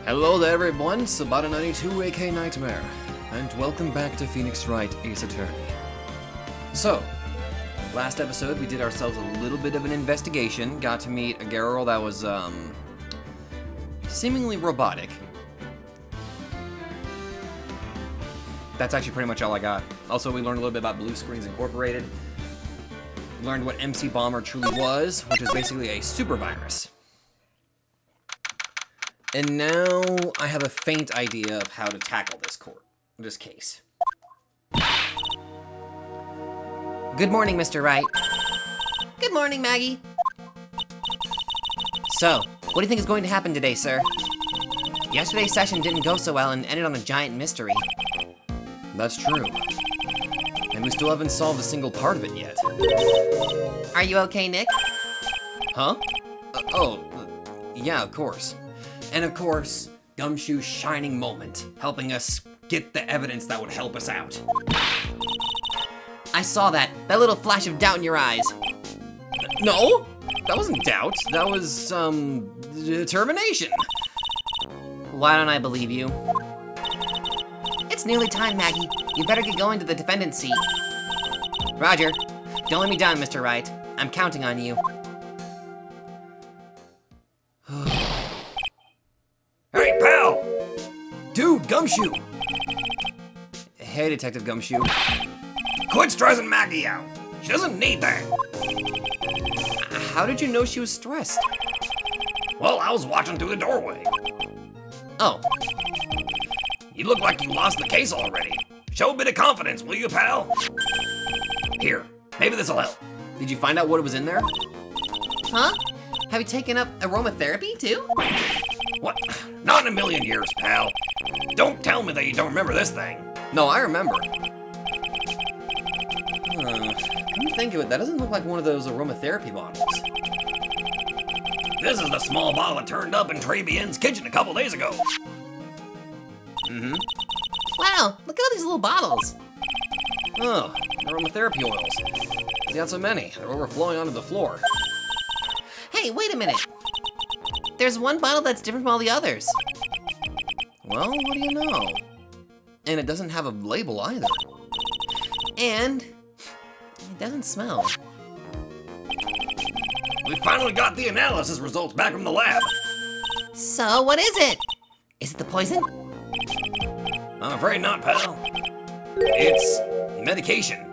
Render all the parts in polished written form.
Hello there everyone, Sabata92 aka Nightmare, and welcome back to Phoenix Wright Ace Attorney. So, last episode we did ourselves a little bit of an investigation, got to meet a girl that was, seemingly robotic. That's actually pretty much all I got. Also, we learned a little bit about Blue Screens Incorporated. Learned what MC Bomber truly was, which is basically a super virus. And now I have a faint idea of how to tackle this case. Good morning, Mr. Wright. Good morning, Maggie. So, what do you think is going to happen today, sir? Yesterday's session didn't go so well and ended on a giant mystery. That's true. And we still haven't solved a single part of it yet. Are you okay, Nick? Huh? Yeah, of course. And of course, Gumshoe's shining moment, helping us get the evidence that would help us out. I saw that little flash of doubt in your eyes. No, that wasn't doubt, that was, determination. Why don't I believe you? It's nearly time, Maggie. You better get going to the defendant's seat. Roger. Don't let me down, Mr. Wright. I'm counting on you. Hey, pal! Dude, Gumshoe! Hey, Detective Gumshoe. Quit stressing Maggie out. She doesn't need that. How did you know she was stressed? Well, I was watching through the doorway. Oh. You look like you lost the case already. Show a bit of confidence, will you, pal? Here, maybe this'll help. Did you find out what was in there? Huh? Have you taken up aromatherapy, too? What? Not in a million years, pal. Don't tell me that you don't remember this thing. No, I remember. Come to think of it, that doesn't look like one of those aromatherapy bottles. This is the small bottle that turned up in Tribulations' kitchen a couple days ago. Mm-hmm. Wow, look at all these little bottles. Oh, aromatherapy oils. They got so many, they're overflowing onto the floor. Hey, wait a minute. There's one bottle that's different from all the others. Well, what do you know? And it doesn't have a label either. And it doesn't smell. We finally got the analysis results back from the lab. So, what is it? Is it the poison? I'm afraid not, pal. It's medication.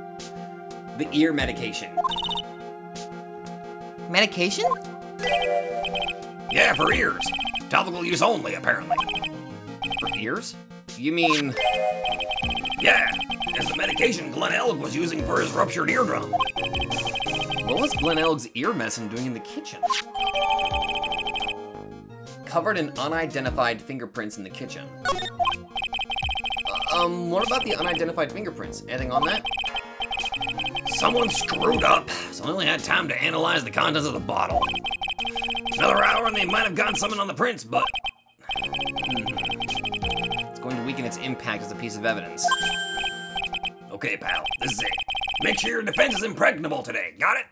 The ear medication. Medication? Yeah, for ears. Topical use only, apparently. For ears? You mean... Yeah, it's the medication Glenn Elg was using for his ruptured eardrum. What was Glenn Elg's ear medicine doing in the kitchen? Covered in unidentified fingerprints in the kitchen. What about the unidentified fingerprints? Anything on that? Someone screwed up, so I only had time to analyze the contents of the bottle. Another hour and they might have gotten something on the prints, but... It's going to weaken its impact as a piece of evidence. Okay, pal, this is it. Make sure your defense is impregnable today, got it?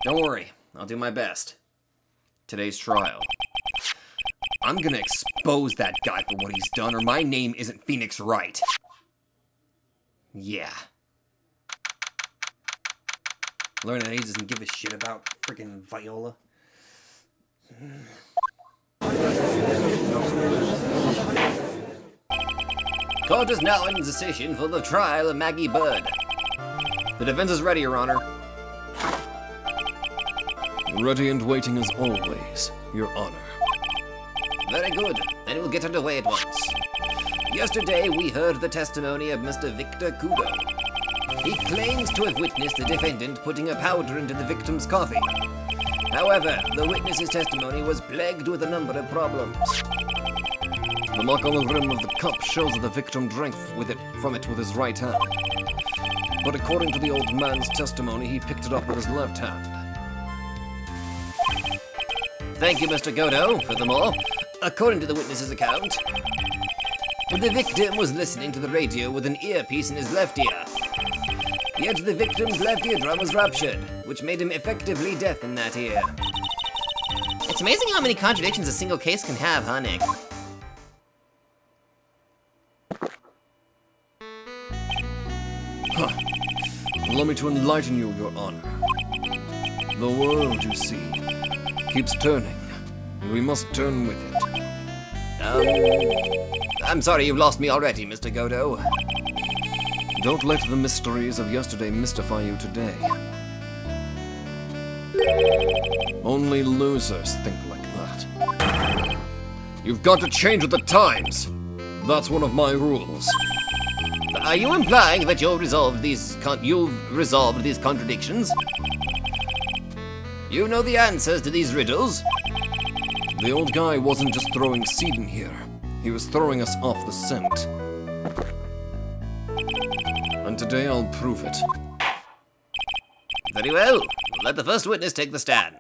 Don't worry, I'll do my best. Today's trial. I'm gonna expose that guy for what he's done, or my name isn't Phoenix Wright. Yeah. Learn that he doesn't give a shit about freaking Viola. Court is now in session for the trial of Maggie Bird. The defense is ready, Your Honor. Ready and waiting as always, Your Honor. Very good, then we'll get underway at once. Yesterday we heard the testimony of Mr. Victor Kudo. He claims to have witnessed the defendant putting a powder into the victim's coffee. However, the witness's testimony was plagued with a number of problems. The mark on the rim of the cup shows that the victim drank from it with his right hand. But according to the old man's testimony, he picked it up with his left hand. Thank you, Mr. Godo. Furthermore, according to the witness's account, the victim was listening to the radio with an earpiece in his left ear. Yet the victim's left eardrum was ruptured, which made him effectively deaf in that ear. It's amazing how many contradictions a single case can have, huh, Nick? Allow me to enlighten you, Your Honor. The world, you see, keeps turning, and we must turn with it. I'm sorry you've lost me already, Mr. Godo. Don't let the mysteries of yesterday mystify you today. Only losers think like that. You've got to change with the times. That's one of my rules. Are you implying that you've resolved these contradictions? You know the answers to these riddles? The old guy wasn't just throwing seed in here. He was throwing us off the scent. And today I'll prove it. Very well. Let the first witness take the stand.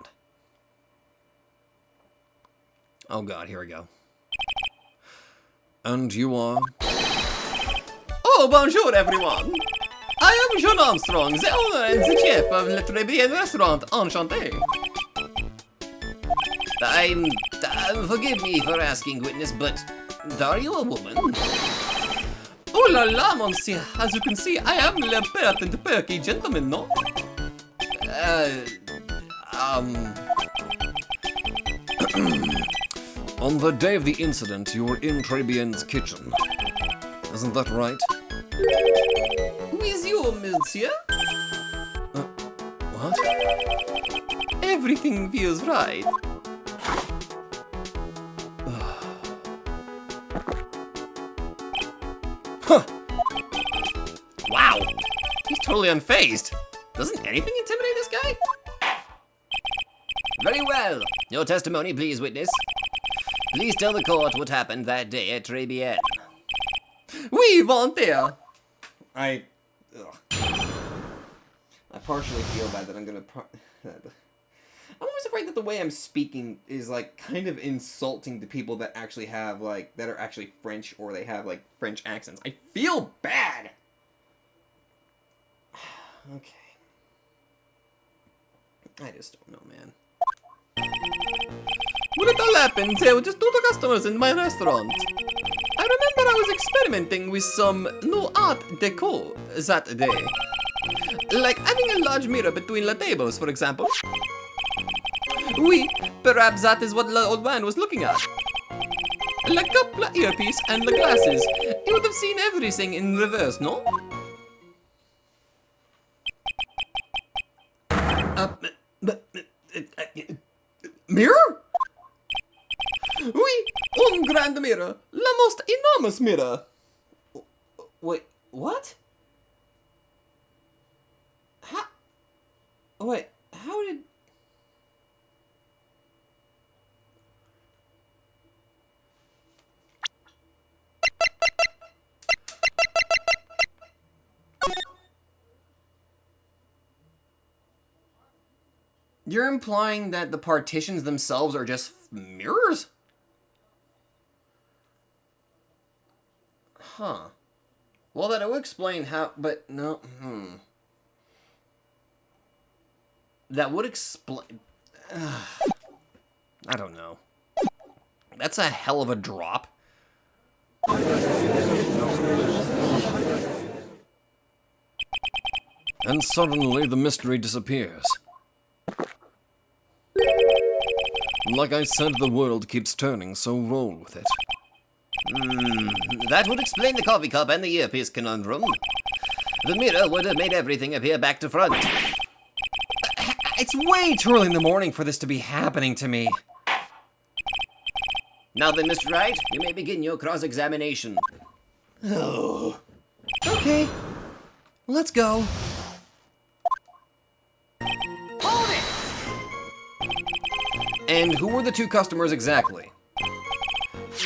Oh god, here we go. And you are? Oh, bonjour, everyone. I am John Armstrong, the owner and the chef of Le Tribulations restaurant. Enchanté. Forgive me for asking, witness, but are you a woman? Oh la la, monsieur. As you can see, I am le pert and perky gentleman, no? On the day of the incident, you were in Trebien's kitchen. Isn't that right? With you, monsieur? What? Everything feels right. Huh! Wow! He's totally unfazed. Doesn't anything intimidate this guy? Very well. Your testimony, please, witness. Please tell the court what happened that day at Tribulation. Oui, volontaire. I partially feel bad that I'm gonna. I'm always afraid that the way I'm speaking is like kind of insulting to people that actually have like that are actually French or they have like French accents. I feel bad. Okay. I just don't know, man. What it all happened, there were just 2 customers in my restaurant. I remember I was experimenting with some new art deco that day. Like having a large mirror between the tables, for example. Oui, perhaps that is what the old man was looking at. Like couple of earpiece and the glasses. He would have seen everything in reverse, no? Mirror? Oui, un grand mirror. La most enormous mirror. Wait, what? How? Wait, how did... You're implying that the partitions themselves are just mirrors? Huh. Well, that would explain how, but no, That would explain... I don't know. That's a hell of a drop. And suddenly the mystery disappears. Like I said, the world keeps turning, so roll with it. That would explain the coffee cup and the earpiece conundrum. The mirror would have made everything appear back to front. It's way too early in the morning for this to be happening to me. Now then, Mr. Wright, you may begin your cross-examination. Oh. Okay. Let's go. And who were the 2 customers exactly?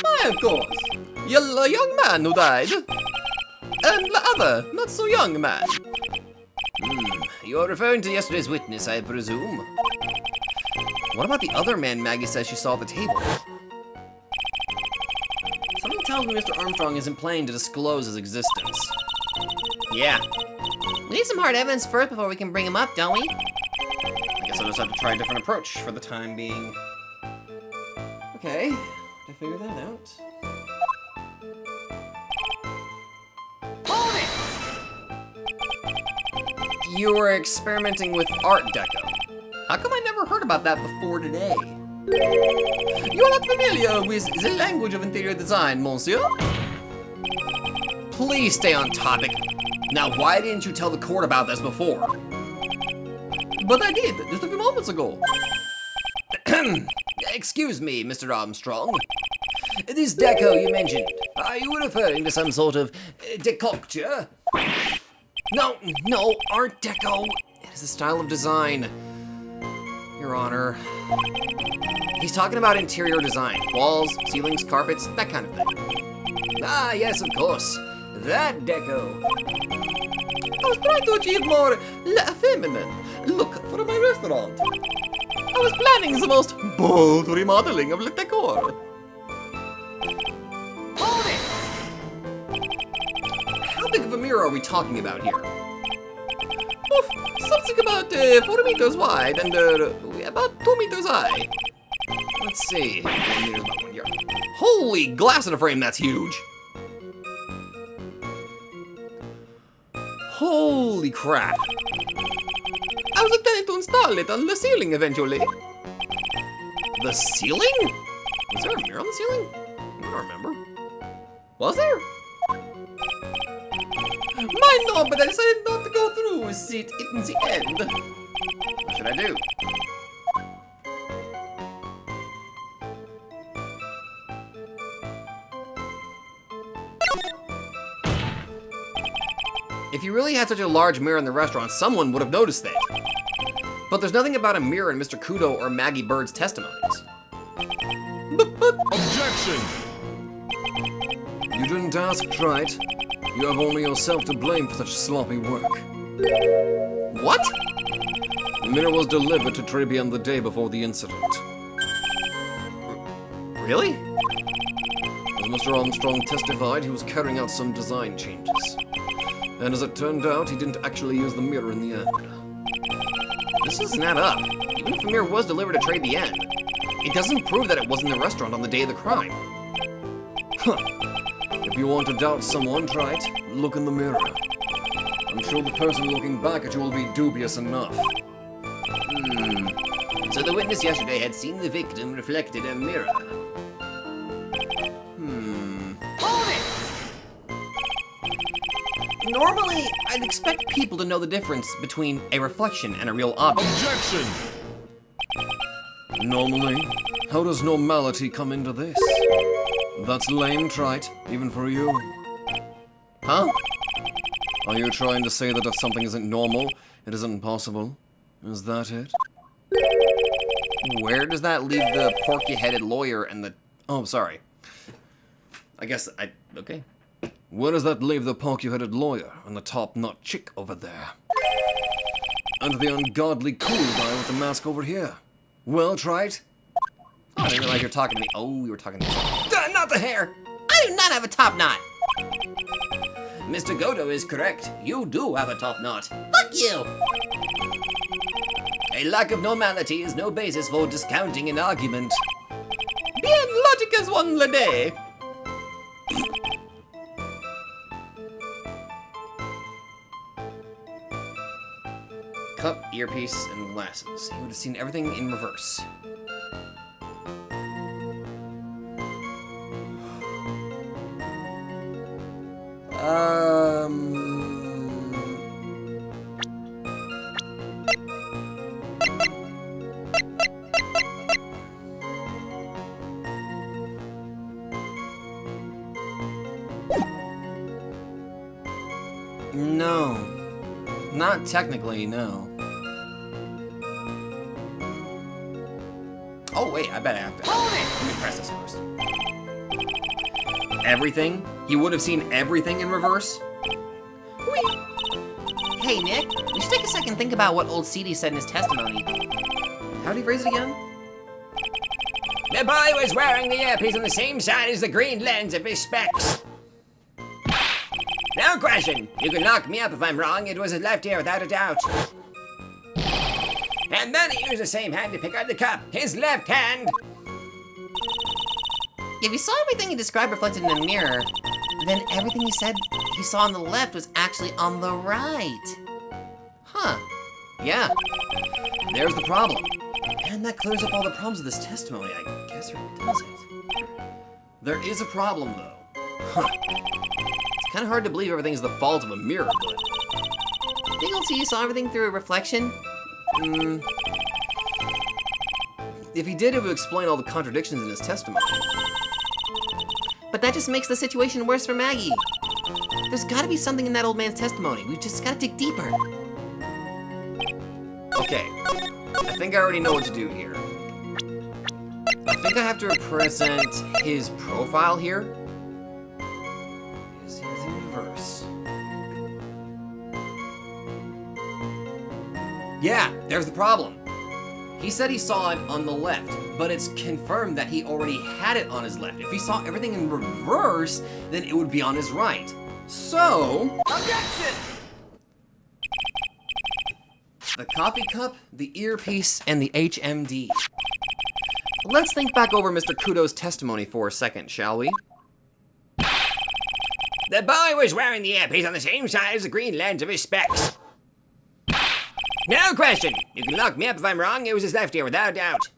Why, of course. The young man who died. And the other, not so young man. You're referring to yesterday's witness, I presume. What about the other man Maggie says she saw at the table? Something tells me Mr. Armstrong isn't planning to disclose his existence. Yeah. We need some hard evidence first before we can bring him up, don't we? I guess I'll just have to try a different approach for the time being. Okay, to figure that out. Hold it! You were experimenting with Art Deco. How come I never heard about that before today? You are not familiar with the language of interior design, monsieur? Please stay on topic. Now, why didn't you tell the court about this before? But I did, just a few moments ago. Excuse me, Mr. Armstrong. This deco you mentioned, are you referring to some sort of decoction? No, Art Deco. It is a style of design, Your Honor. He's talking about interior design. Walls, ceilings, carpets, that kind of thing. Ah, yes, of course. That deco. I was trying to achieve more feminine look for my restaurant. I was planning the most bold remodeling of le decor. Hold it! How big of a mirror are we talking about here? Oof, something about 4 meters wide and about 2 meters high. Let's see. 4 meters about 1 yard. Holy glass in a frame, that's huge. Holy crap. I was intending to install it on the ceiling eventually. The ceiling? Was there a mirror on the ceiling? I don't remember. Was there? Mine no, but I decided not to go through with it in the end. What should I do? If you really had such a large mirror in the restaurant, someone would have noticed it. But there's nothing about a mirror in Mr. Kudo or Maggie Bird's testimonies. Objection! You didn't ask, Wright. You have only yourself to blame for such sloppy work. What? The mirror was delivered to Tribune the day before the incident. Really? As Mr. Armstrong testified, he was carrying out some design changes. And as it turned out, he didn't actually use the mirror in the end. This doesn't add up. Even if the mirror was delivered to Trade the End, it doesn't prove that it was in the restaurant on the day of the crime. Huh. If you want to doubt someone, Wright, look in the mirror. I'm sure the person looking back at you will be dubious enough. So the witness yesterday had seen the victim reflected in a mirror. Hold it! Normally, I'd expect people to know the difference between a reflection and a real object. Objection! Normally? How does normality come into this? That's lame, Wright, even for you. Huh? Are you trying to say that if something isn't normal, it isn't possible? Is that it? Where does that leave the porky-headed lawyer and the... Oh, sorry. Okay. Where does that leave the porky-headed lawyer and the top-knot chick over there? And the ungodly cool guy with the mask over here? Well, Wright? Oh, I didn't realize you were talking to me. Oh, you were talking to me. Not the hair! I do not have a top knot! Mr. Godo is correct. You do have a top knot. Fuck you! A lack of normality is no basis for discounting an argument. Bien logic as one le day. Cup, earpiece, and glasses. He would have seen everything in reverse. No. Not technically, no. Oh, wait, I bet I have to. Hold it! Let me press this first. Everything? He would have seen everything in reverse? Hey, Nick, we should take a second and think about what old CD said in his testimony. How did he phrase it again? The boy was wearing the earpiece on the same side as the green lens of his specs. No question. You can lock me up if I'm wrong. It was his left ear without a doubt. And then he used the same hand to pick up the cup. His left hand. If he saw everything he described reflected in a mirror, then everything he said he saw on the left was actually on the right. Huh. Yeah. There's the problem. And that clears up all the problems with this testimony, I guess, or does it? There is a problem, though. Huh. It's kind of hard to believe everything's the fault of a mirror, but... Think also you saw everything through a reflection? If he did, it would explain all the contradictions in his testimony. But that just makes the situation worse for Maggie. There's gotta be something in that old man's testimony. We've just gotta dig deeper. Okay, I think I already know what to do here. I think I have to represent his profile here. Is he the reverse? Yeah, there's the problem. He said he saw it on the left, but it's confirmed that he already had it on his left. If he saw everything in reverse, then it would be on his right. So... Objection! The coffee cup, the earpiece, and the HMD. Let's think back over Mr. Kudo's testimony for a second, shall we? The boy was wearing the earpiece on the same side as the green lens of his specs. No question. You can lock me up if I'm wrong. It was his left ear, without a doubt.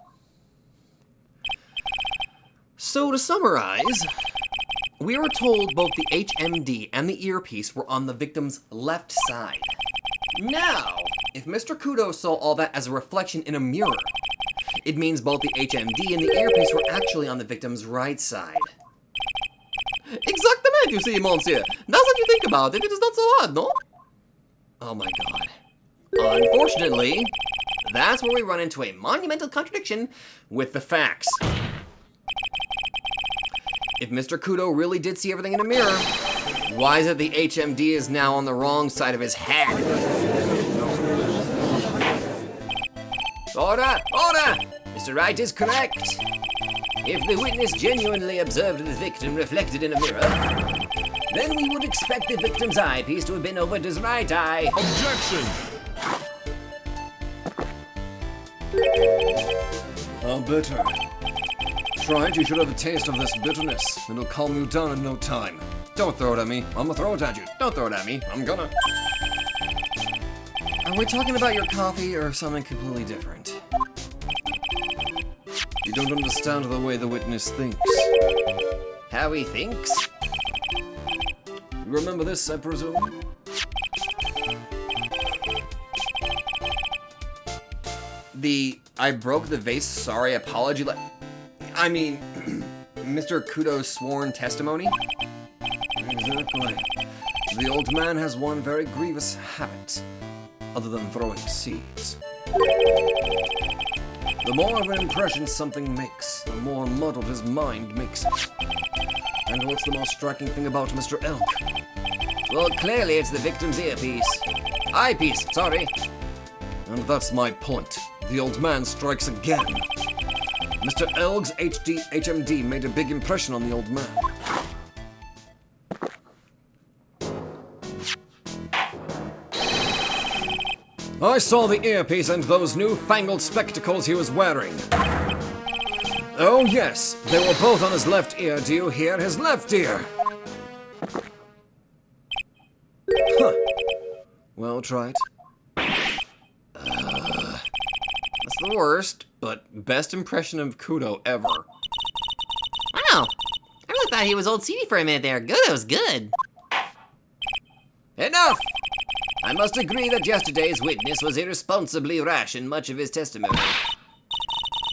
So to summarize, we were told both the HMD and the earpiece were on the victim's left side. Now, if Mr. Kudo saw all that as a reflection in a mirror, it means both the HMD and the earpiece were actually on the victim's right side. Exactamente, you see, monsieur. Now that you think about it, it is not so hard, no? Oh my god. Unfortunately, that's where we run into a monumental contradiction with the facts. If Mr. Kudo really did see everything in a mirror, why is it the HMD is now on the wrong side of his head? Order! Order! Mr. Wright is correct. If the witness genuinely observed the victim reflected in a mirror, then we would expect the victim's eyepiece to have been over his right eye. Objection! How bitter. Tried, you should have a taste of this bitterness. It'll calm you down in no time. Don't throw it at me. I'm gonna throw it at you. Don't throw it at me. I'm gonna. Are we talking about your coffee or something completely different? You don't understand the way the witness thinks. How he thinks? You remember this, I presume? I broke the vase, sorry, apology, I mean, Mr. Kudo's sworn testimony? Exactly. The old man has one very grievous habit, other than throwing seeds. The more of an impression something makes, the more muddled his mind makes it. And what's the most striking thing about Mr. Elk? Well, clearly it's the victim's eyepiece, sorry. And that's my point. The old man strikes again. Mr. Elg's HMD made a big impression on the old man. I saw the earpiece and those newfangled spectacles he was wearing. Oh yes, they were both on his left ear. Do you hear? His left ear! Huh. Well, try it. That's the worst, but best impression of Kudo ever. Wow, I really thought he was old CD for a minute there. Good, that was good. Enough! I must agree that yesterday's witness was irresponsibly rash in much of his testimony.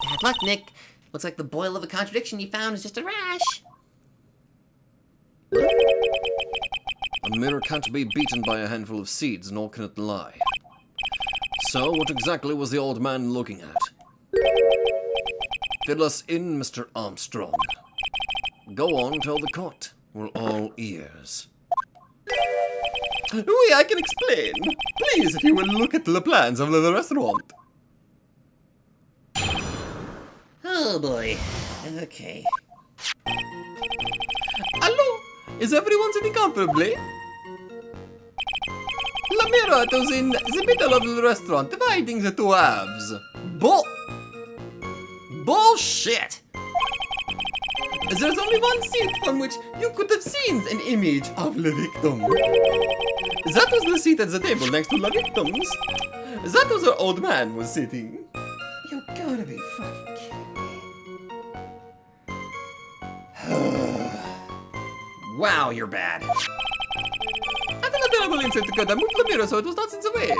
Bad luck, Nick. Looks like the boil of a contradiction you found is just a rash. A mirror can't be beaten by a handful of seeds, nor can it lie. So, what exactly was the old man looking at? Fill us in, Mr. Armstrong. Go on, tell the court. We're all ears. Oui, I can explain. Please, if you will look at the plans of the restaurant. Oh boy. Okay. Hello? Is everyone sitting comfortably? La mirror is in the middle of the restaurant, dividing the two halves. Bullshit! There's only one seat from which you could have seen an image of the victim. That was the seat at the table next to the victims. That was where old man was sitting. You gotta be fucking kidding me. Wow, you're bad. I did a terrible instinct to move the mirror so it was not in the way.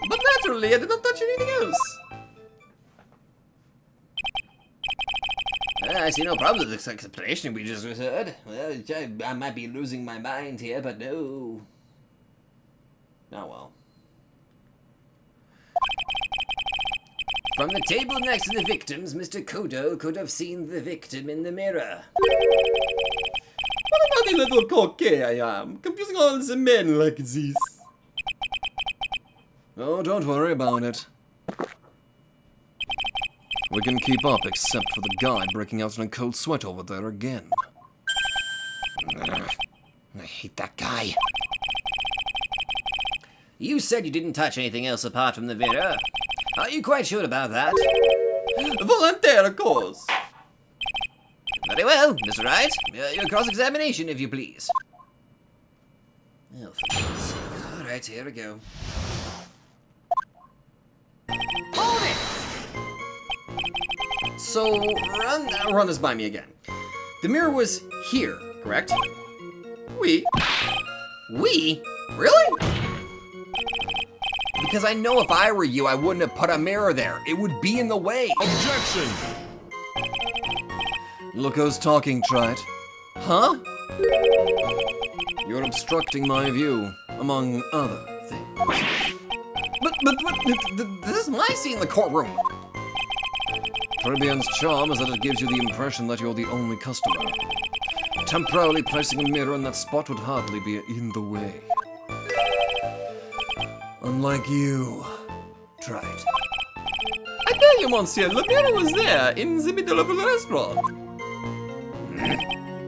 But naturally, I did not touch anything else. I see no problem with this explanation we just heard. Well, I might be losing my mind here, but no. Oh well. From the table next to the victims, Mr. Kudo could have seen the victim in the mirror. What a naughty little coquet I am, confusing all the men like this. Oh, don't worry about it. We can keep up except for the guy breaking out in a cold sweat over there again. I hate that guy. You said you didn't touch anything else apart from the mirror. Are you quite sure about that? Volunteer, of course. Very well, Mr. Wright. Your cross-examination, if you please. Oh, for God's sake. All right, here we go. Hold it! So, run this by me again. The mirror was here, correct? We? We? Really? Because I know if I were you, I wouldn't have put a mirror there. It would be in the way. Objection! Look who's talking, Trite. Huh? You're obstructing my view, among other things. But this is my seat in the courtroom. Caribbean's charm is that it gives you the impression that you're the only customer. Temporarily placing a mirror in that spot would hardly be in the way. Unlike you, Trite. I tell you, monsieur, the mirror was there, in the middle of the restaurant.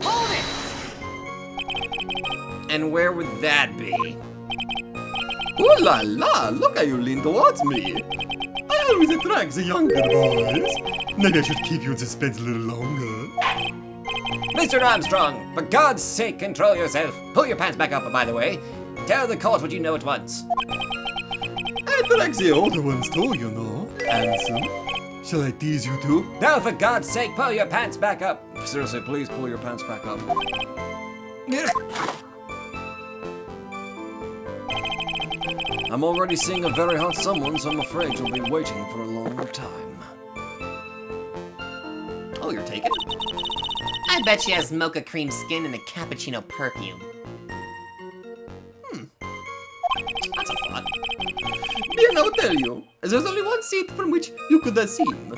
Hold it! And where would that be? Ooh la la, look how you lean towards me. I always attract the younger boys. Maybe I should keep you in suspense a little longer. Mr. Armstrong, for God's sake, control yourself. Pull your pants back up, by the way. Tell the court what you know at once. I attract the older ones too, you know. Handsome. Shall I tease you too? Now, for God's sake, pull your pants back up. Seriously, please pull your pants back up. I'm already seeing a very hot someone, so I'm afraid you'll be waiting for a long time. Oh, you're taken? I bet she has mocha cream skin and a cappuccino perfume. That's a thought. Bien, I will tell you. There's only one seat from which you could have seen.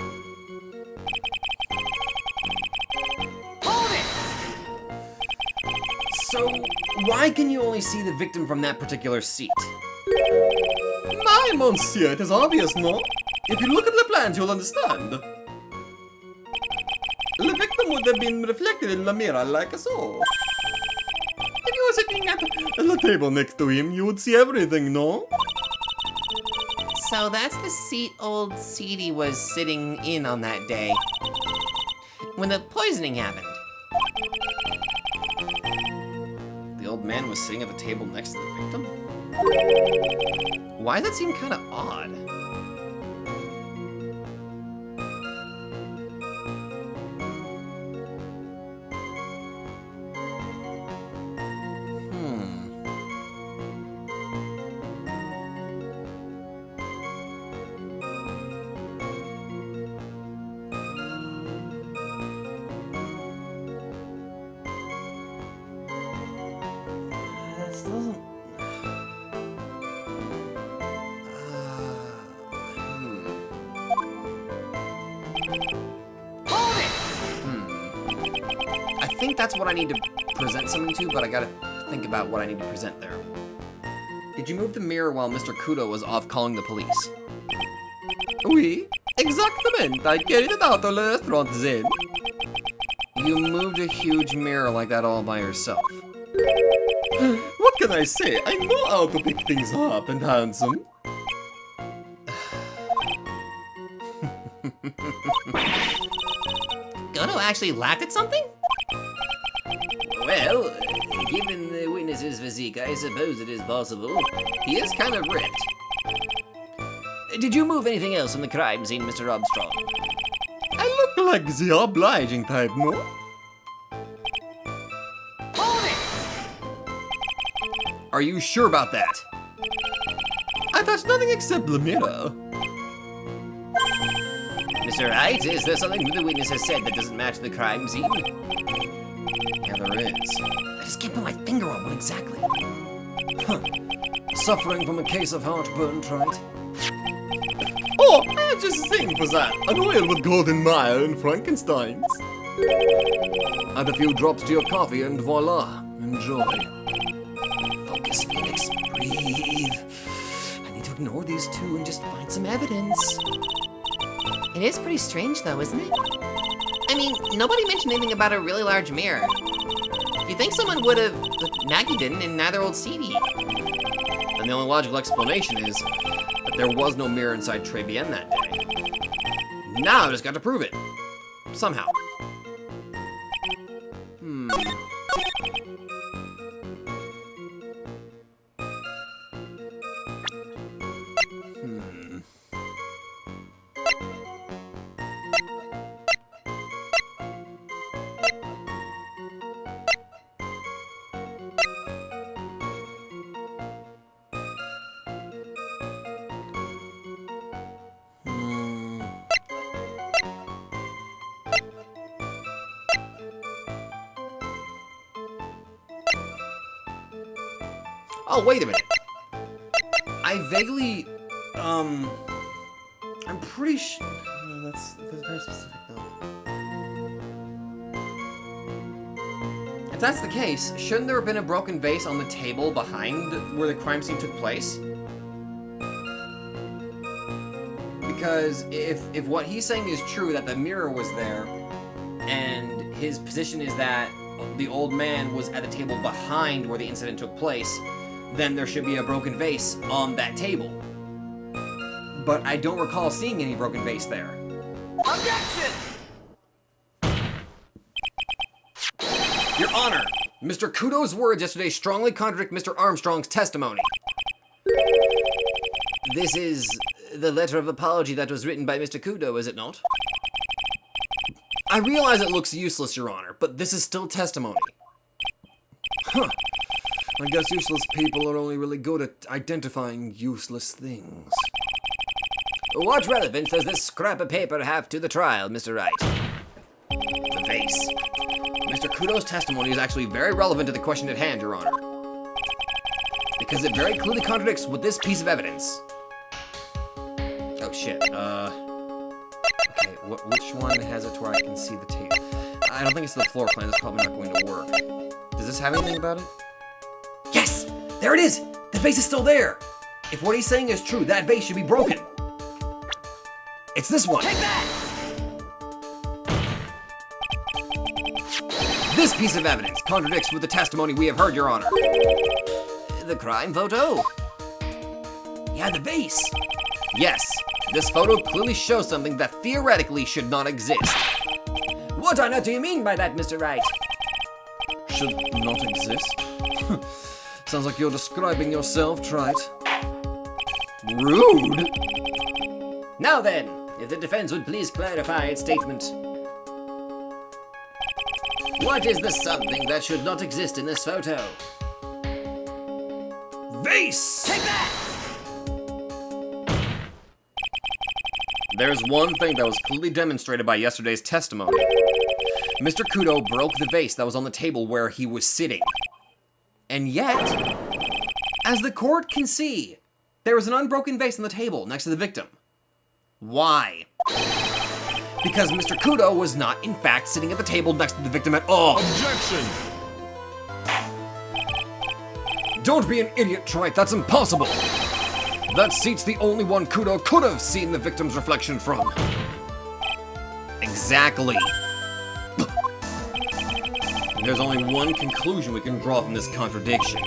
Hold it! So, why can you only see the victim from that particular seat? My monsieur, it is obvious, no? If you look at the plans, you'll understand. The victim would have been reflected in the mirror like so. If you were sitting at the table next to him, you would see everything, no? So that's the seat old Seedy was sitting in on that day. When the poisoning happened. The old man was sitting at the table next to the victim? Why does that seem kind of odd? I think that's what I need to present something to, but I gotta think about what I need to present there. Did you move the mirror while Mr. Kudo was off calling the police? Oui, exactamente. I carried it out of the restaurant then. You moved a huge mirror like that all by yourself. What can I say? I know how to pick things up and handsome. Kudo actually laughed at something? Well, given the witness's physique, I suppose it is possible. He is kind of ripped. Did you move anything else from the crime scene, Mr. Armstrong? I look like the obliging type, no? Hold it! Are you sure about that? I touched nothing except the mirror. Mr. Wright, is there something the witness has said that doesn't match the crime scene? Yeah, there is. I just can't put my finger on what exactly. Suffering from a case of heartburn, Trite? Oh, I have just a thing for that. An oil with golden mire and Frankensteins. Add a few drops to your coffee and voila, enjoy. Focus, Phoenix, breathe. I need to ignore these two and just find some evidence. It is pretty strange though, isn't it? I mean, nobody mentioned anything about a really large mirror. You'd think someone would have, but Maggie didn't, and neither old Stevie. And the only logical explanation is that there was no mirror inside Tribulations that day. Now I just got to prove it. Somehow. Oh, wait a minute. I vaguely, I'm pretty sure. That's very specific though. If that's the case, shouldn't there have been a broken vase on the table behind where the crime scene took place? Because if what he's saying is true, that the mirror was there, and his position is that the old man was at the table behind where the incident took place, then there should be a broken vase on that table. But I don't recall seeing any broken vase there. Objection! Your Honor, Mr. Kudo's words yesterday strongly contradict Mr. Armstrong's testimony. This is the letter of apology that was written by Mr. Kudo, is it not? I realize it looks useless, Your Honor, but this is still testimony. Huh. I guess useless people are only really good at identifying useless things. What relevance does this scrap of paper have to the trial, Mr. Wright? The vase. Mr. Kudo's testimony is actually very relevant to the question at hand, Your Honor. Because it very clearly contradicts with this piece of evidence. Oh shit, okay, which one has it to where I can see the tape? I don't think it's the floor plan, it's probably not going to work. Does this have anything about it? Yes! There it is! The vase is still there! If what he's saying is true, that vase should be broken. It's this one! Take that! This piece of evidence contradicts with the testimony we have heard, Your Honor. The crime photo? Yeah, the vase! Yes, this photo clearly shows something that theoretically should not exist. What on earth do you mean by that, Mr. Wright? Should not exist? Sounds like you're describing yourself, Trite. Rude! Now then, if the defense would please clarify its statement. What is the something that should not exist in this photo? Vase! Take that! There's one thing that was clearly demonstrated by yesterday's testimony. Mr. Kudo broke the vase that was on the table where he was sitting. And yet, as the court can see, there was an unbroken vase on the table next to the victim. Why? Because Mr. Kudo was not, in fact, sitting at the table next to the victim at all. Objection! Don't be an idiot, Trite, that's impossible! That seat's the only one Kudo could have seen the victim's reflection from. Exactly. There's only one conclusion we can draw from this contradiction.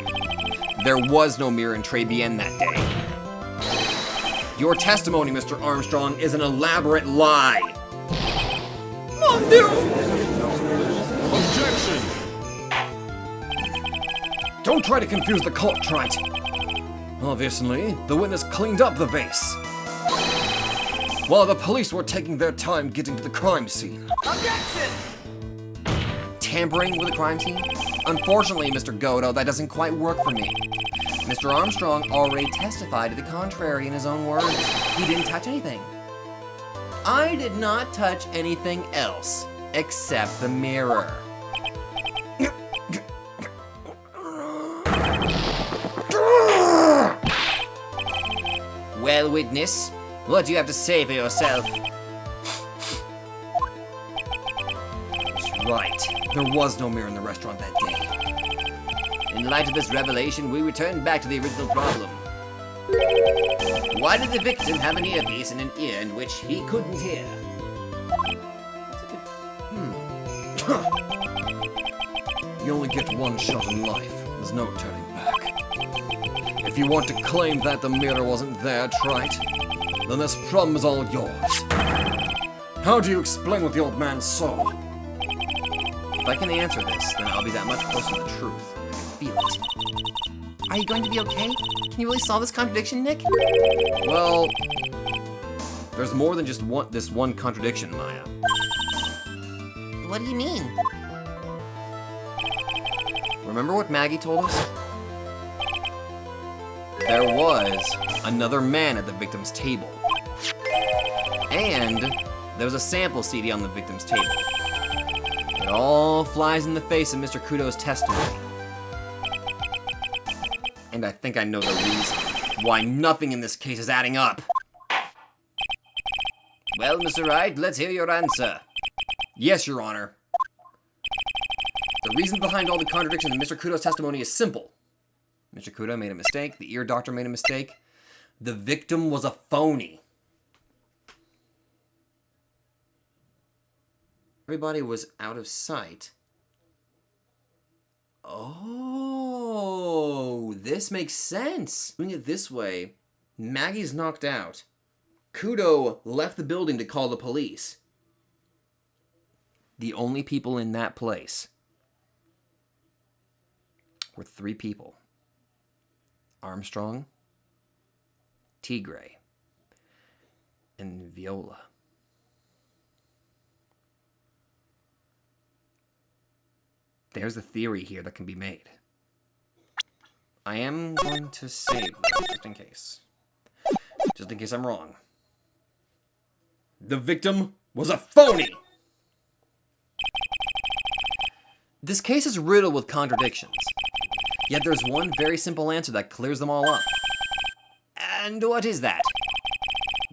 There was no mirror in Tribulations that day. Your testimony, Mr. Armstrong, is an elaborate lie. Mon Dieu! Objection! Don't try to confuse the cult, Trite. Obviously, the witness cleaned up the vase, while the police were taking their time getting to the crime scene. Objection! Tampering with a crime scene? Unfortunately, Mr. Godo, that doesn't quite work for me. Mr. Armstrong already testified to the contrary in his own words. He didn't touch anything. I did not touch anything else, except the mirror. Well, witness, what do you have to say for yourself? That's right. There was no mirror in the restaurant that day. In light of this revelation, we return back to the original problem. Why did the victim have an earpiece in an ear in which he couldn't hear? You only get one shot in life. There's no turning back. If you want to claim that the mirror wasn't there, Trite, then this problem is all yours. How do you explain what the old man saw? If I can answer this, then I'll be that much closer to the truth. I can feel it. Are you going to be okay? Can you really solve this contradiction, Nick? Well, there's more than just this one contradiction, Maya. What do you mean? Remember what Maggie told us? There was another man at the victim's table. And there was a sample CD on the victim's table. It all flies in the face of Mr. Kudo's testimony. And I think I know the reason why nothing in this case is adding up. Well, Mr. Wright, let's hear your answer. Yes, Your Honor. The reason behind all the contradictions in Mr. Kudo's testimony is simple. Mr. Kudo made a mistake. The ear doctor made a mistake. The victim was a phony. Everybody was out of sight. Oh, this makes sense. Doing it this way, Maggie's knocked out. Kudo left the building to call the police. The only people in that place were 3 people. Armstrong, Tigre, and Viola. There's a theory here that can be made. I am going to save this, just in case. Just in case I'm wrong. The victim was a phony! This case is riddled with contradictions. Yet there's one very simple answer that clears them all up. And what is that?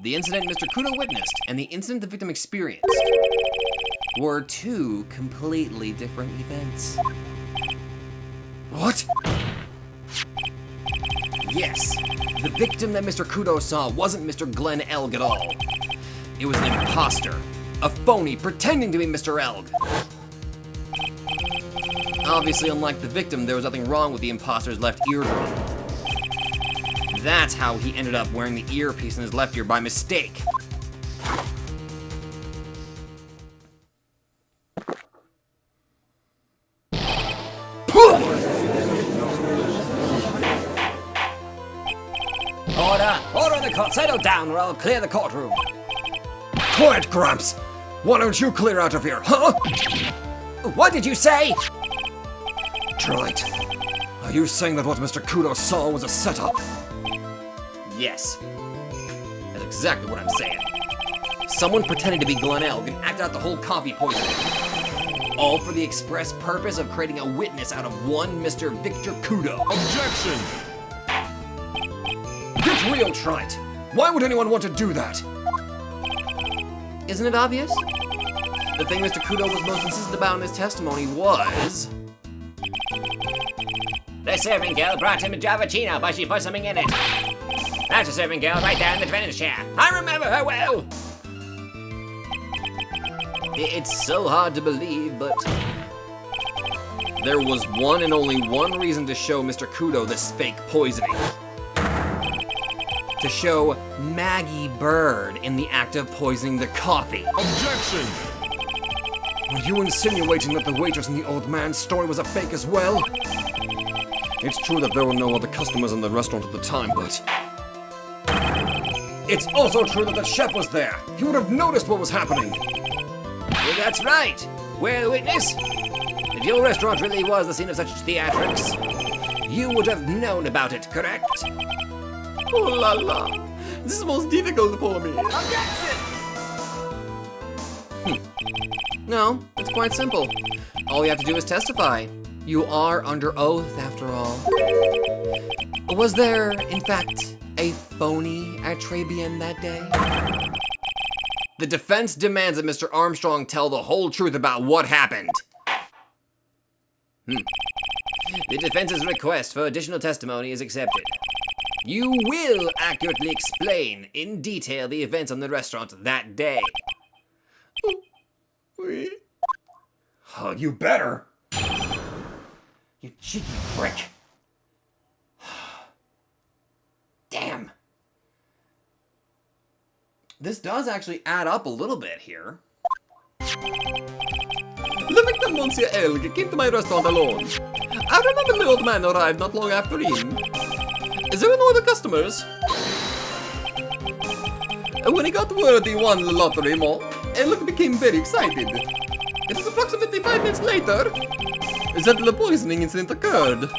The incident Mr. Kudo witnessed and the incident the victim experienced were 2 completely different events. What? Yes, the victim that Mr. Kudo saw wasn't Mr. Glenn Elg at all. It was an imposter, a phony pretending to be Mr. Elg. Obviously, unlike the victim, there was nothing wrong with the imposter's left eardrum. That's how he ended up wearing the earpiece in his left ear by mistake. Order in the court, settle down or I'll clear the courtroom. Quiet, Gramps! Why don't you clear out of here, huh? What did you say? Trite, are you saying that what Mr. Kudo saw was a setup? Yes. That's exactly what I'm saying. Someone pretended to be Glenn Elg and acted out the whole coffee poisoning. All for the express purpose of creating a witness out of one Mr. Victor Kudo. Objection! Get real, Trite! Why would anyone want to do that? Isn't it obvious? The thing Mr. Kudo was most insistent about in his testimony was... The serving girl brought him a Javachino, but she put something in it. That's a serving girl right there in the defendant's chair. I remember her well. It's so hard to believe, but... there was one and only one reason to show Mr. Kudo this fake poisoning. To show Maggie Bird in the act of poisoning the coffee. Objection! Are you insinuating that the waitress in the old man's story was a fake as well? It's true that there were no other customers in the restaurant at the time, but... It's also true that the chef was there. He would have noticed what was happening. Well, that's right. Well, witness, if your restaurant really was the scene of such theatrics, you would have known about it, correct? Oh la la. This is most difficult for me. No, it's quite simple. All you have to do is testify. You are under oath, after all. Was there, in fact, a phony at Tribune that day? The defense demands that Mr. Armstrong tell the whole truth about what happened. The defense's request for additional testimony is accepted. You will accurately explain in detail the events on the restaurant that day. Oui. Oh, you better. You cheeky prick. Damn. This does actually add up a little bit here. The victim, Monsieur Elg, came to my restaurant alone. I remember the old man arrived not long after him. There were no other customers. When he got word he won the lottery, Elg became very excited. It was approximately 5 minutes later that the poisoning incident occurred.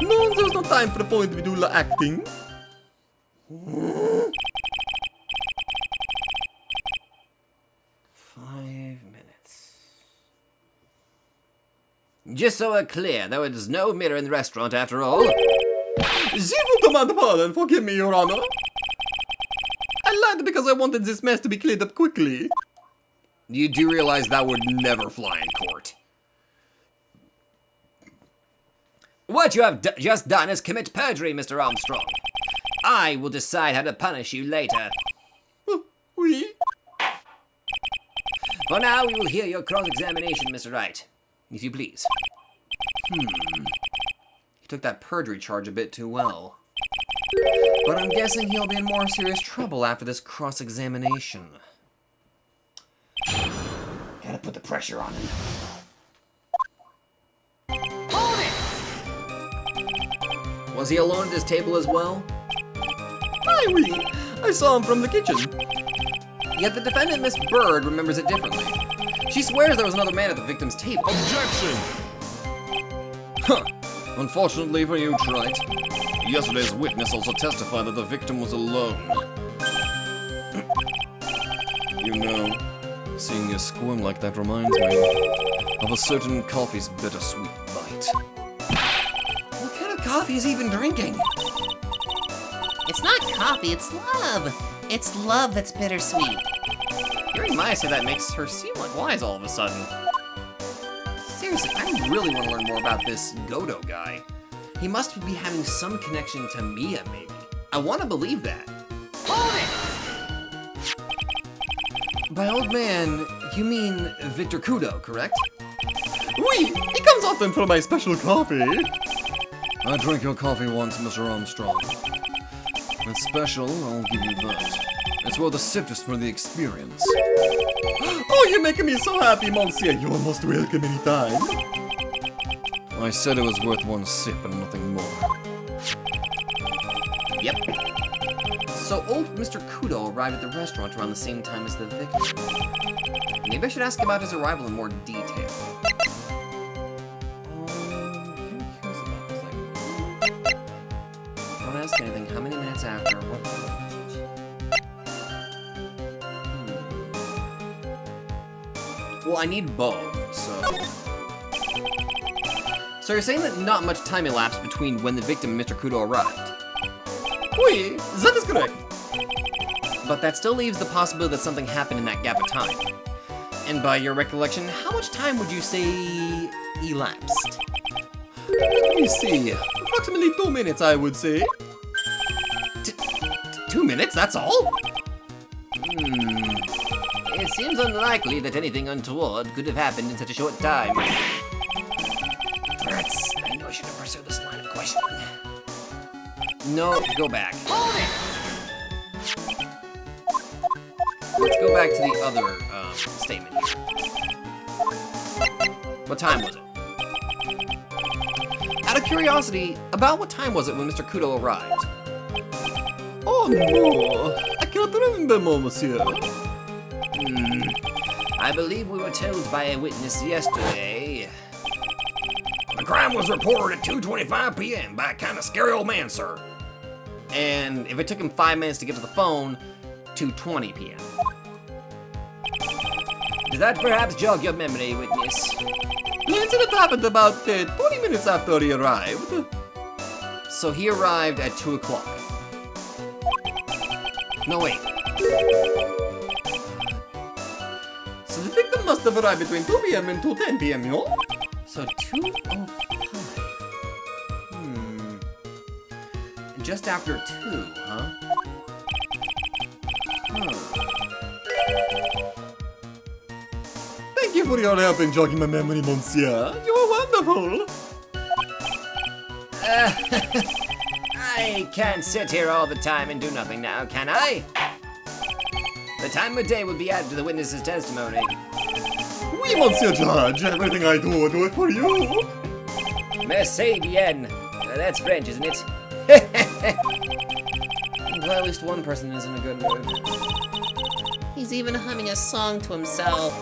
No, there was no time for the phone to do the acting. 5 minutes. Just so we're clear, there was no mirror in the restaurant after all. Je vous demande pardon, forgive me, Your Honor. I lied because I wanted this mess to be cleared up quickly. You do realize that would never fly in court. What you have just done is commit perjury, Mr. Armstrong. I will decide how to punish you later. Oui. For now, we will hear your cross-examination, Mr. Wright, if you please. He took that perjury charge a bit too well. But I'm guessing he'll be in more serious trouble after this cross-examination. Gotta put the pressure on him. Was he alone at his table as well? Aye, oui. I saw him from the kitchen. Yet the defendant, Miss Bird, remembers it differently. She swears there was another man at the victim's table. Objection! Huh. Unfortunately for you, Wright, yesterday's witness also testified that the victim was alone. You know, seeing you squirm like that reminds me of a certain coffee's bittersweet bite. What kind of coffee is he even drinking? It's not coffee, it's love. It's love that's bittersweet. Hearing Maya say that makes her seem like wise all of a sudden. Seriously, I really want to learn more about this Godo guy. He must be having some connection to Mia, maybe. I want to believe that. By old man, you mean Victor Kudo, correct? Oui, he comes often for my special coffee. I drank your coffee once, Mr. Armstrong. It's special, I'll give you that. It's worth a sip just for the experience. Oh, you're making me so happy, Monsieur. You are most welcome anytime. I said it was worth one sip and nothing more. Yep. So old Mr. Kudo arrived at the restaurant around the same time as the victim. Maybe I should ask about his arrival in more detail. Don't ask anything. How many minutes after? What? Well, I need both, so... So you're saying that not much time elapsed between when the victim and Mr. Kudo arrived? Oui, that is correct. But that still leaves the possibility that something happened in that gap of time. And by your recollection, how much time would you say elapsed? Let me see. Approximately 2 minutes, I would say. 2 minutes, that's all? It seems unlikely that anything untoward could have happened in such a short time. Brats, I know I shouldn't pursue this line of questioning. No, go back. Let's go back to the other statement here. What time was it? Out of curiosity, about what time was it when Mr. Kudo arrived? Oh no, I cannot remember, monsieur. I believe we were told by a witness yesterday. The crime was reported at 2:25 p.m. by a kind of scary old man, sir. And if it took him 5 minutes to get to the phone, 2:20 p.m. Does that perhaps jog your memory, witness? The incident happened about 20 minutes after he arrived. So he arrived at 2 o'clock. No, wait. So the victim must have arrived between 2 p.m. and 2:10 p.m., yo? So 2:05. Just after 2, huh? Thank you for your help in jogging my memory, monsieur. You are wonderful. I can't sit here all the time and do nothing now, can I? The time of day will be added to the witness's testimony. Oui, monsieur judge. Everything I do it for you. Merci bien. That's French, isn't it? I'm glad at least one person is in a good mood. He's even humming a song to himself.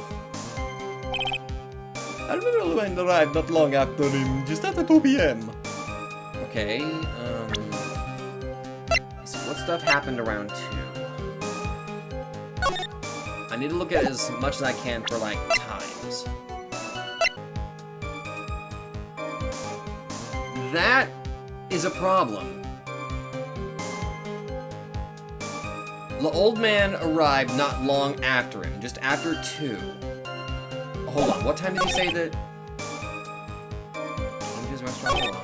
I remember when I arrived not long after him, just after 2 p.m. Okay, so what stuff happened around 2? I need to look at as much as I can for, like, times. That is a problem. The old man arrived not long after him, just after 2. Hold on, what time did he say that? Came to his restaurant? Hold on.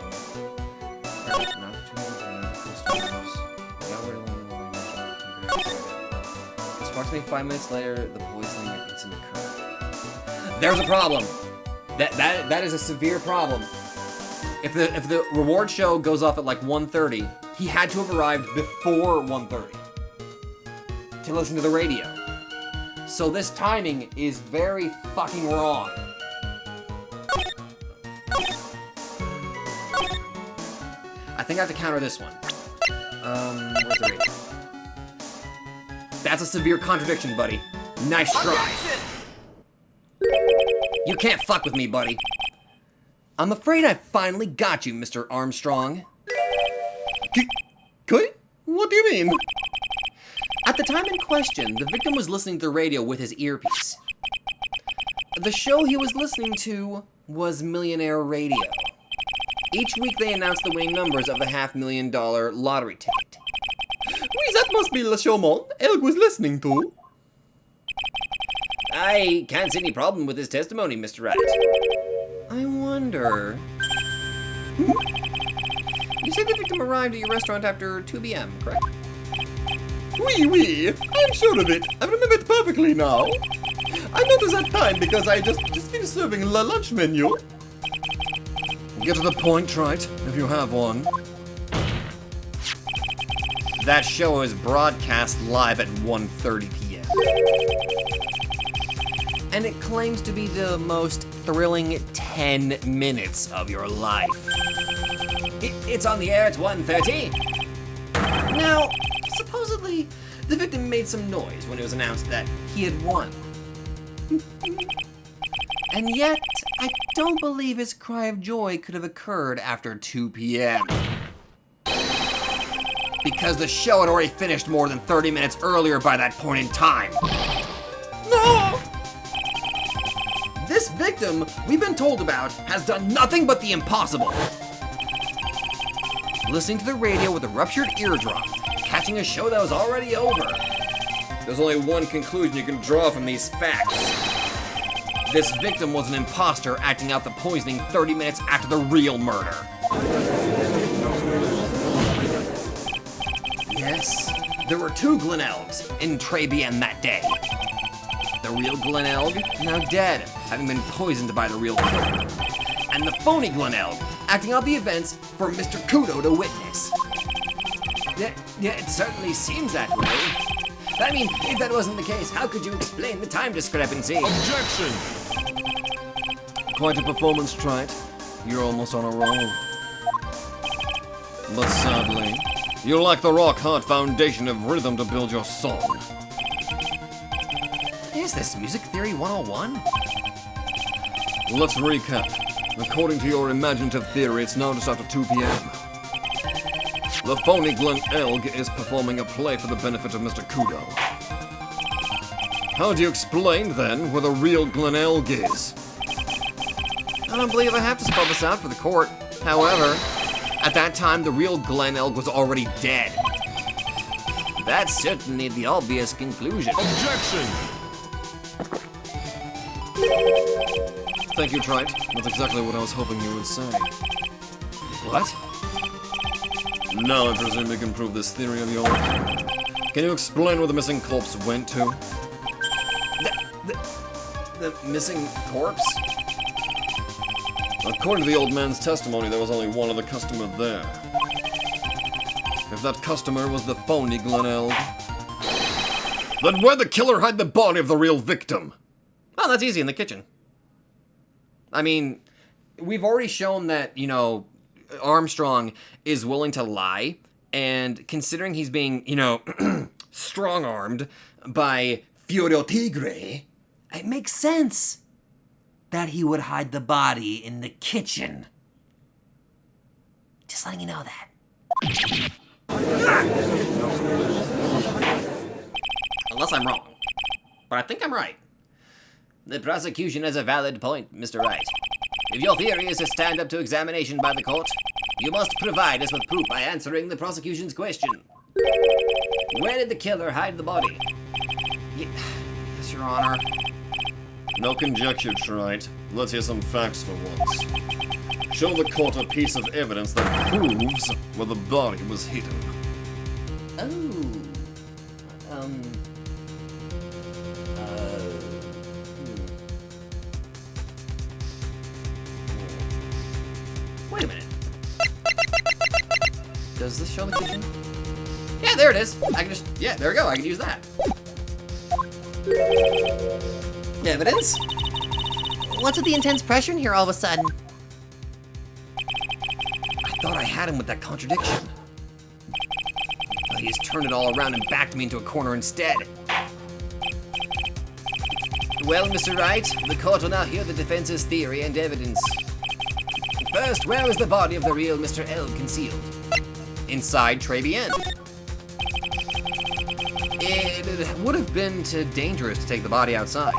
It's approximately 5 minutes later, the poisoning incident occurred. There's a problem. That is a severe problem. If the reward show goes off at like 1:30, he had to have arrived before 1:30 to listen to the radio. So this timing is very fucking wrong. I think I have to counter this one. Where's the radio? That's a severe contradiction, buddy. Nice try. You can't fuck with me, buddy. I'm afraid I finally got you, Mr. Armstrong. What do you mean? At the time in question, the victim was listening to the radio with his earpiece. The show he was listening to was Millionaire Radio. Each week they announced the winning numbers of the $500,000 lottery ticket. Oui, that must be Le Showman Elg was listening to. I can't see any problem with his testimony, Mr. Wright. I wonder... You said the victim arrived at your restaurant after 2 p.m., correct? Oui, I'm sure of it. I remember it perfectly now. I noticed that time because I just finished serving the lunch menu. Get to the point, Wright, if you have one. That show is broadcast live at 1:30 p.m. And it claims to be the most thrilling 10 minutes of your life. It's on the air at 1:30. Now, supposedly, the victim made some noise when it was announced that he had won. And yet, I don't believe his cry of joy could have occurred after 2 p.m. Because the show had already finished more than 30 minutes earlier by that point in time. No! This victim we've been told about has done nothing but the impossible. Listening to the radio with a ruptured eardrum, catching a show that was already over. There's only one conclusion you can draw from these facts. This victim was an imposter acting out the poisoning 30 minutes after the real murder. Yes, there were 2 Glenelgs in Tribulations that day. The real Glenelg, now dead, having been poisoned by the real killer. And the phony Glenelg, acting out the events for Mr. Kudo to witness. Yeah, it certainly seems that way. I mean, if that wasn't the case, how could you explain the time discrepancy? Objection! Quite a performance, Wright. You're almost on a roll. But sadly, you lack the rock-hard foundation of rhythm to build your song. Is this music theory 101? Let's recap. According to your imaginative theory, it's now just after 2 p.m. The phony Glen Elg is performing a play for the benefit of Mr. Kudo. How do you explain, then, where the real Glen Elg is? I don't believe I have to spell this out for the court. However, at that time, the real Glen Elg was already dead. That's certainly the obvious conclusion. Objection! Thank you, Wright. That's exactly what I was hoping you would say. What? Now I presume you can prove this theory of yours. Can you explain where the missing corpse went to? The missing corpse? According to the old man's testimony, there was only one other customer there. If that customer was the phony Glen Elg, then where'd the killer hide the body of the real victim? Oh, that's easy, in the kitchen. I mean, we've already shown that, you know, Armstrong is willing to lie, and considering he's being, you know, strong-armed by Fiore Tigre, it makes sense that he would hide the body in the kitchen. Just letting you know that. Unless I'm wrong. But I think I'm right. The prosecution has a valid point, Mr. Wright. If your theory is to stand up to examination by the court, you must provide us with proof by answering the prosecution's question. Where did the killer hide the body? Yes, Your Honor. No conjecture, Wright. Let's hear some facts for once. Show the court a piece of evidence that proves where the body was hidden. Wait a minute. Does this show the kitchen? Yeah, there it is. I can just, yeah, there we go. I can use that. Evidence? What's with the intense pressure in here all of a sudden? I thought I had him with that contradiction. But he's turned it all around and backed me into a corner instead. Well, Mr. Wright, the court will now hear the defense's theory and evidence. First, where was the body of the real Mr. L concealed? Inside Tribulations. It would have been too dangerous to take the body outside.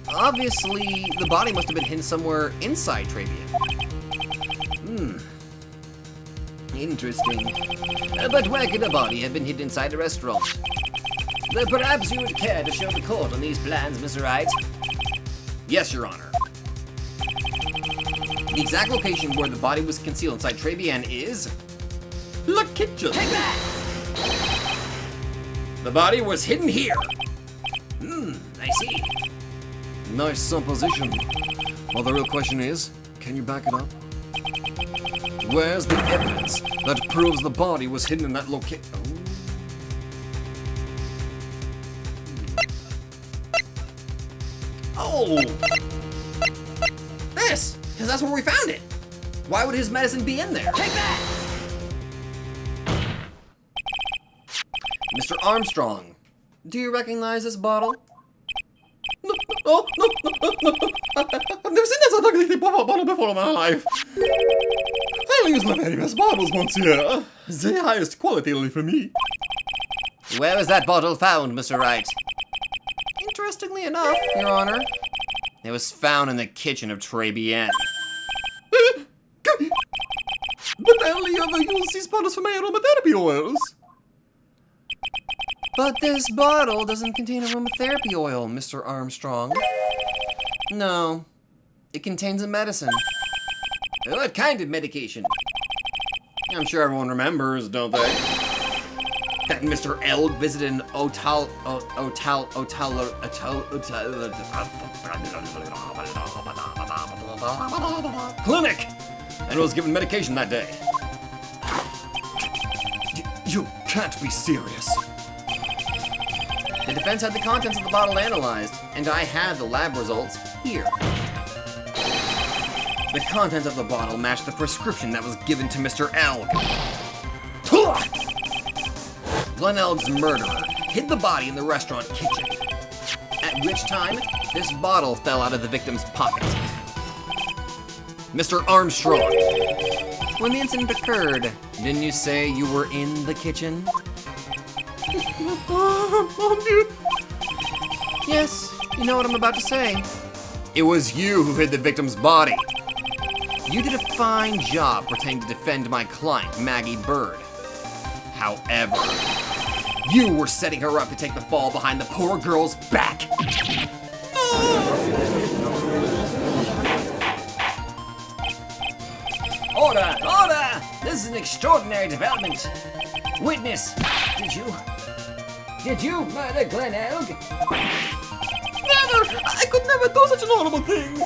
Obviously, the body must have been hidden somewhere inside Tribulations. Interesting. But where could the body have been hidden inside a restaurant? Perhaps you would care to show the court on these plans, Mr. Wright? Yes, Your Honor. The exact location where the body was concealed inside Tribulations is the kitchen. Take that! The body was hidden here. I see. Nice supposition. Well, the real question is, can you back it up? Where's the evidence that proves the body was hidden in that location? Oh! This! Because that's where we found it. Why would his medicine be in there? Take that! Mr. Armstrong, do you recognize this bottle? No, oh, no. I've never seen this ugly bottle before in my life. I only use my very best bottles once a year. The highest quality only for me. Where was that bottle found, Mr. Wright? Interestingly enough, Your Honor, it was found in the kitchen of Tribulations. But I only ever use these bottles for my aromatherapy oils. But this bottle doesn't contain aromatherapy oil, Mr. Armstrong. No, it contains a medicine. What kind of medication? I'm sure everyone remembers, don't they? That Mr. L visited an clinic and was given medication that day. You can't be serious. The defense had the contents of the bottle analyzed, and I had the lab results here. The contents of the bottle matched the prescription that was given to Mr. Elg. Glenn Elg's murderer hid the body in the restaurant kitchen, at which time this bottle fell out of the victim's pocket. Mr. Armstrong, when the incident occurred, didn't you say you were in the kitchen? Dude. Yes, you know what I'm about to say. It was you who hid the victim's body. You did a fine job pretending to defend my client, Maggie Bird. However, you were setting her up to take the fall behind the poor girl's back. Order! Order! This is an extraordinary development. Witness, did you murder Glenn Elg? Never! I could never do such an horrible thing!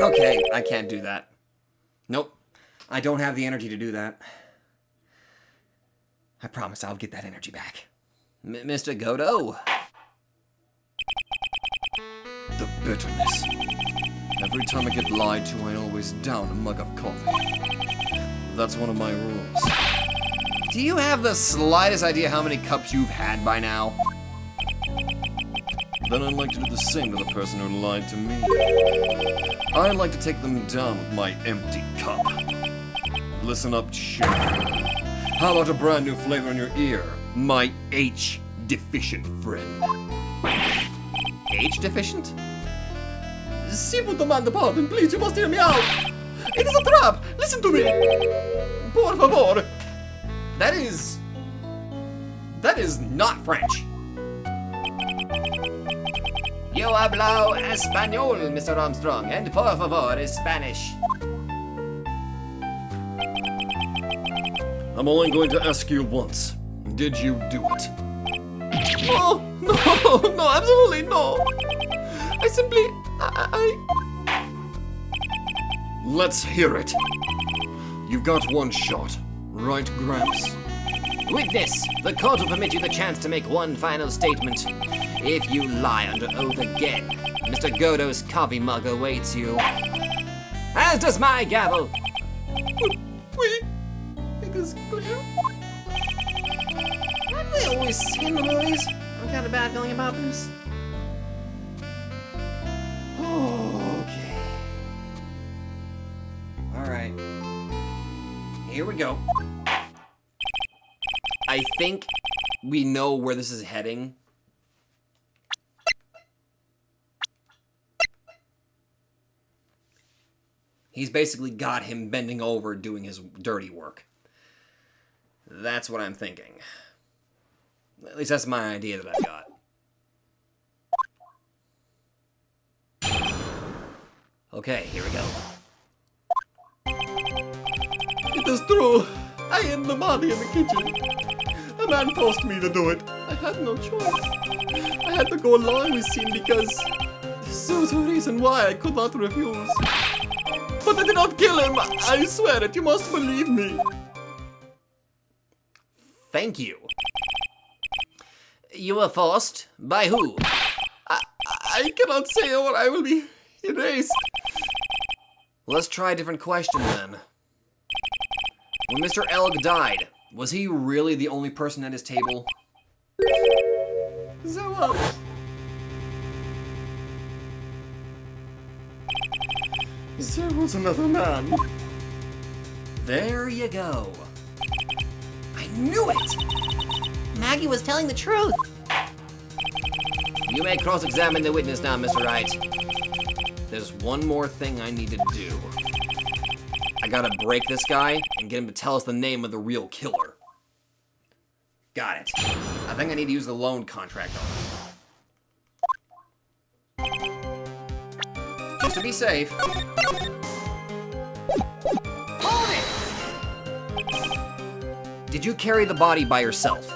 Okay, I can't do that. Nope, I don't have the energy to do that. I promise I'll get that energy back. Mr. Godo? The bitterness. Every time I get lied to, I always down a mug of coffee. That's one of my rules. Do you have the slightest idea how many cups you've had by now? Then I'd like to do the same to the person who lied to me. I'd like to take them down with my empty cup. Listen up, Chef. How about a brand new flavor in your ear, my H-deficient friend? H-deficient? Seafood demand pardon, please, you must hear me out! It is a trap! Listen to me! Por favor! That is not French. Yo hablo español, Mr. Armstrong, and por favor is Spanish. I'm only going to ask you once. Did you do it? No, absolutely no! I simply... Let's hear it. You've got one shot, right, Gramps? Witness, the court will permit you the chance to make one final statement. If you lie under oath again, Mr. Godo's coffee mug awaits you. As does my gavel. Oui, it is clear. Why do they always see in the movies? I've got a bad feeling about this. Okay. Alright. Here we go. I think we know where this is heading. He's basically got him bending over doing his dirty work. That's what I'm thinking. At least that's my idea that I got. Okay, here we go. It is true. I hid the body in the kitchen. A man forced me to do it. I had no choice. I had to go along with him because there was a reason why I could not refuse. But I did not kill him. I swear it. You must believe me. Thank you. You were forced? By who? I cannot say or I will be erased. Let's try a different question then. When Mr. Elg died, was he really the only person at his table? So what? There was another man. There you go. I knew it! Maggie was telling the truth. You may cross-examine the witness now, Mr. Wright. There's one more thing I need to do. I gotta break this guy and get him to tell us the name of the real killer. Got it. I think I need to use the loan contract on him. Just to be safe. Hold it! Did you carry the body by yourself?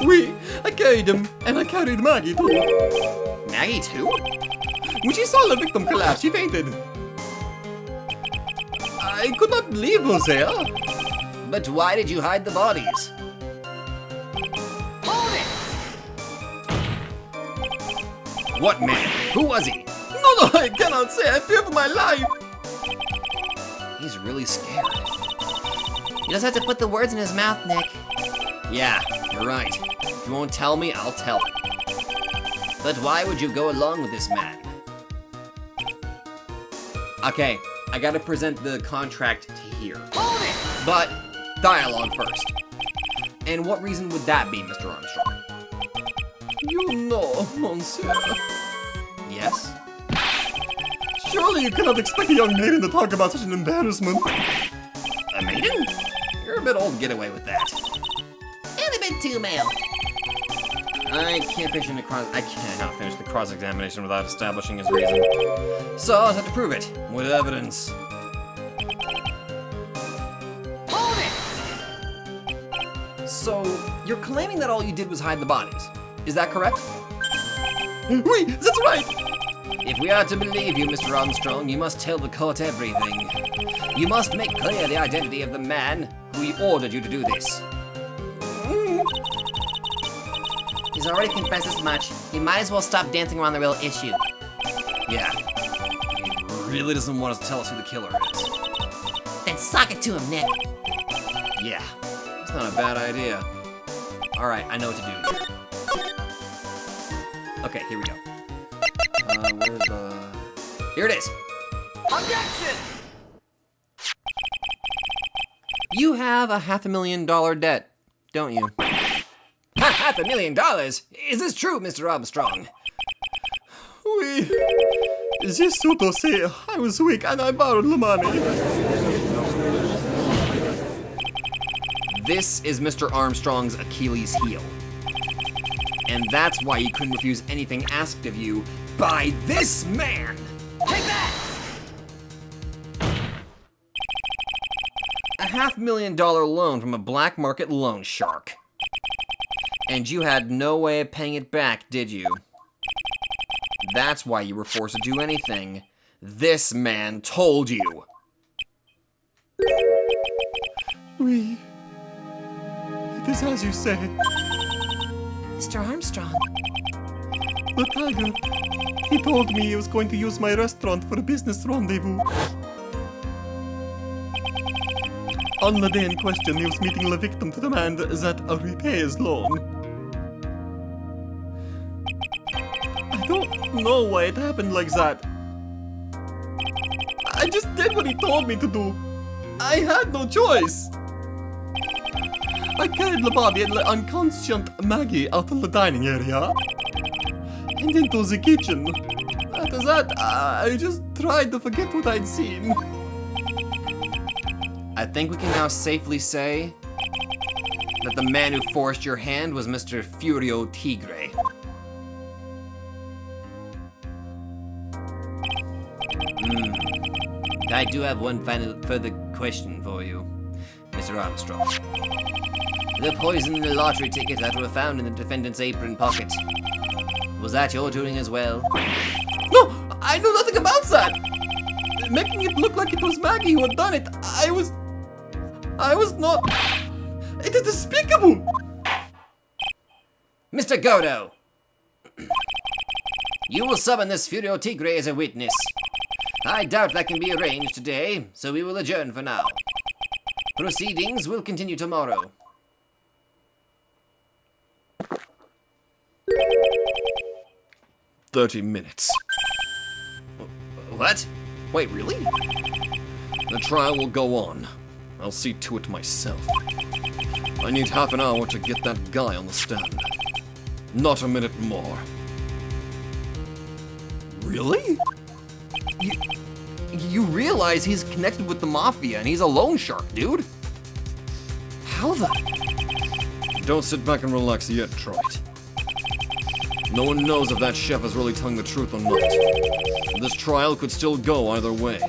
Oui, I carried him, and I carried Maggie too. Maggie too? When she saw the victim collapse, she fainted. I could not leave her there. But why did you hide the bodies? What man? Who was he? No, I cannot say. I fear for my life. He's really scared. You just have to put the words in his mouth, Nick. Yeah, you're right. If you won't tell me, I'll tell him. But why would you go along with this man? Okay, I gotta present the contract to here. But dialogue first. And what reason would that be, Mr. Armstrong? You know, monsieur. Yes? Surely you cannot expect a young maiden to talk about such an embarrassment. A maiden? You're a bit old to get away with that. And a bit too male. I cannot finish the cross-examination without establishing his reason. So I'll have to prove it with evidence. Hold it! So you're claiming that all you did was hide the bodies. Is that correct? Oui, that's right. If we are to believe you, Mr. Armstrong, you must tell the court everything. You must make clear the identity of the man who ordered you to do this. He's already confessed as much. He might as well stop dancing around the real issue. Yeah. He really doesn't want us to tell us who the killer is. Then sock it to him, Nick. Yeah, it's not a bad idea. Alright, I know what to do here. Okay, here we go. Where's the... Here it is! Objection! You have a $500,000 debt, don't you? $500,000? Is this true, Mr. Armstrong? Oui. Just to say, I was weak and I borrowed the money. This is Mr. Armstrong's Achilles heel. And that's why you couldn't refuse anything asked of you by this man! Take that! A $500,000 loan from a black market loan shark. And you had no way of paying it back, did you? That's why you were forced to do anything this man told you. Oui. It is as you say. Mr. Armstrong. The tiger. He told me he was going to use my restaurant for a business rendezvous. On the day in question, he was meeting the victim to demand that I repay his loan. I don't know why it happened like that. I just did what he told me to do. I had no choice. I carried the body and the unconscious Maggie out of the dining area and into the kitchen. After that, I just tried to forget what I'd seen. I think we can now safely say that the man who forced your hand was Mr. Furio Tigre. I do have one further question for you, Mr. Armstrong. The poison in the lottery tickets that were found in the defendant's apron pocket, was that your doing as well? No, I knew nothing about that. Making it look like it was Maggie who had done it. I was not. It is despicable. Mr. Godo! You will summon this Furio Tigre as a witness. I doubt that can be arranged today, so we will adjourn for now. Proceedings will continue tomorrow. "30 minutes. What? Wait, really? The trial will go on. I'll see to it myself. I need half an hour to get that guy on the stand. Not a minute more." Really? You realize he's connected with the Mafia and he's a loan shark, dude? How the... Don't sit back and relax yet, Wright. No one knows if that chef is really telling the truth or not. This trial could still go either way.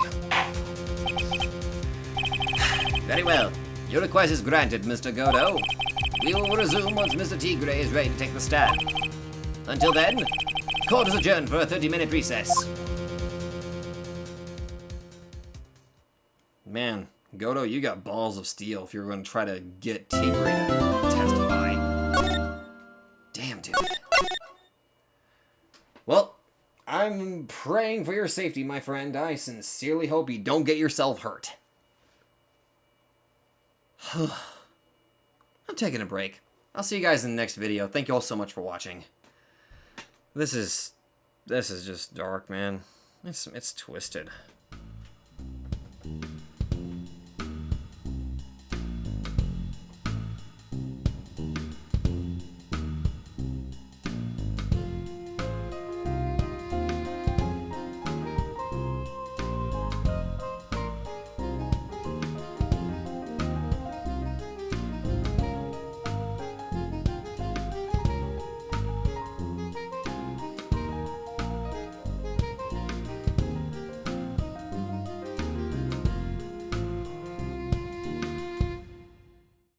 Very well. Your request is granted, Mr. Godo. We will resume once Mr. Tigre is ready to take the stand. Until then, court is adjourned for a 30-minute recess. Man, Godo, you got balls of steel if you're going to try to get Tigre to testify. Damn, dude. Well, I'm praying for your safety, my friend. I sincerely hope you don't get yourself hurt. I'm taking a break. I'll see you guys in the next video. Thank you all so much for watching. This is just dark, man. It's twisted.